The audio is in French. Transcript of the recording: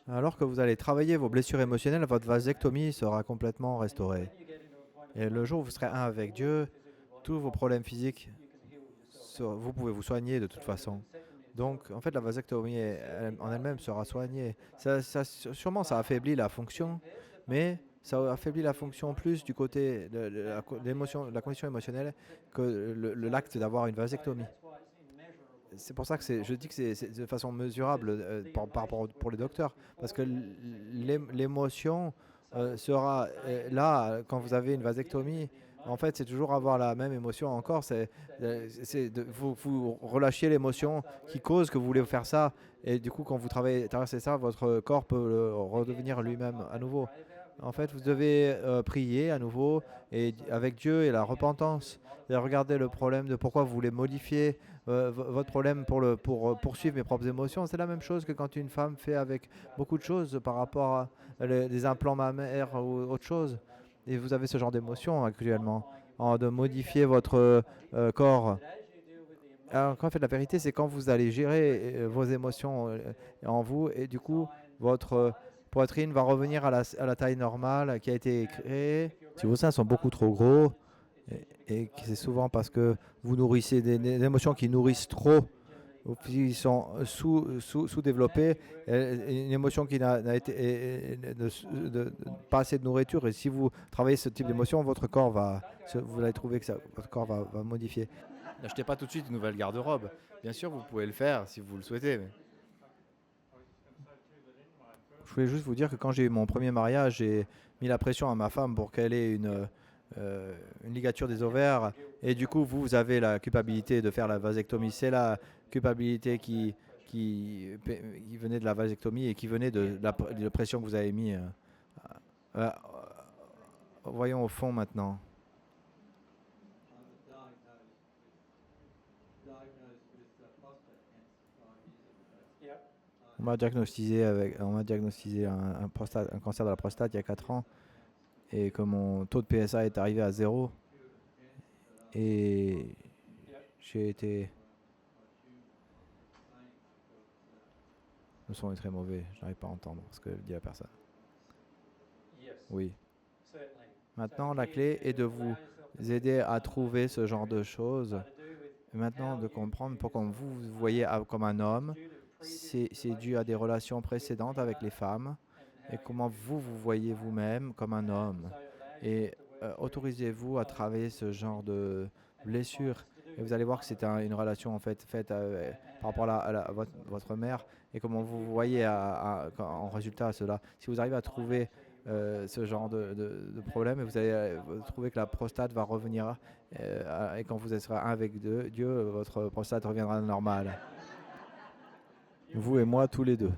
Alors que vous allez travailler vos blessures émotionnelles, votre vasectomie sera complètement restaurée. Et le jour où vous serez un avec Dieu, tous vos problèmes physiques, vous pouvez vous soigner de toute façon. Donc, en fait, la vasectomie en elle-même sera soignée. Sûrement, ça affaiblit la fonction, mais ça affaiblit la fonction plus du côté de la condition émotionnelle que l'acte d'avoir une vasectomie. C'est pour ça que je dis que c'est de façon mesurable par rapport pour les docteurs, parce que l'émotion sera là quand vous avez une vasectomie. En fait, c'est toujours avoir la même émotion encore. Vous relâchez l'émotion qui cause que vous voulez faire ça, et du coup, quand vous traversez ça, votre corps peut redevenir lui-même à nouveau. En fait, vous devez prier à nouveau et avec Dieu et la repentance. Et regarder le problème de pourquoi vous voulez modifier votre problème pour poursuivre mes propres émotions. C'est la même chose que quand une femme fait avec beaucoup de choses par rapport à des implants mammaires ou autre chose. Et vous avez ce genre d'émotions actuellement, de modifier votre corps. Alors, en fait, la vérité, c'est quand vous allez gérer vos émotions en vous, et du coup, votre poitrine va revenir à la taille normale qui a été créée. Si vos seins sont beaucoup trop gros, et que c'est souvent parce que vous nourrissez des émotions qui nourrissent trop, ou qui sont sous-développées, une émotion qui n'a été pas assez de nourriture. Et si vous travaillez ce type d'émotion, votre corps vous allez trouver que votre corps va modifier. N'achetez pas tout de suite une nouvelle garde-robe. Bien sûr, vous pouvez le faire si vous le souhaitez. Mais je voulais juste vous dire que quand j'ai eu mon premier mariage, j'ai mis la pression à ma femme pour qu'elle ait une ligature des ovaires. Et du coup, vous avez la culpabilité de faire la vasectomie. C'est la culpabilité qui venait de la vasectomie et qui venait de la pression que vous avez mis. Euh, voyons au fond maintenant. On m'a diagnostiqué un cancer de la prostate il y a 4 ans et que mon taux de PSA est arrivé à 0 et j'ai été... Le son est très mauvais, je n'arrive pas à entendre ce que dit la personne. Oui. Maintenant, la clé est de vous aider à trouver ce genre de choses. Et maintenant, de comprendre pourquoi vous voyez comme un homme, c'est dû à des relations précédentes avec les femmes et comment vous voyez vous-même comme un homme. Et autorisez-vous à travailler ce genre de blessure. Et vous allez voir que c'est une relation en fait faite par rapport à votre mère et comment vous voyez en résultat à cela. Si vous arrivez à trouver ce genre de problème, et vous allez trouver que la prostate va revenir et quand vous serez un avec Dieu, votre prostate reviendra normale. Vous et moi, tous les deux.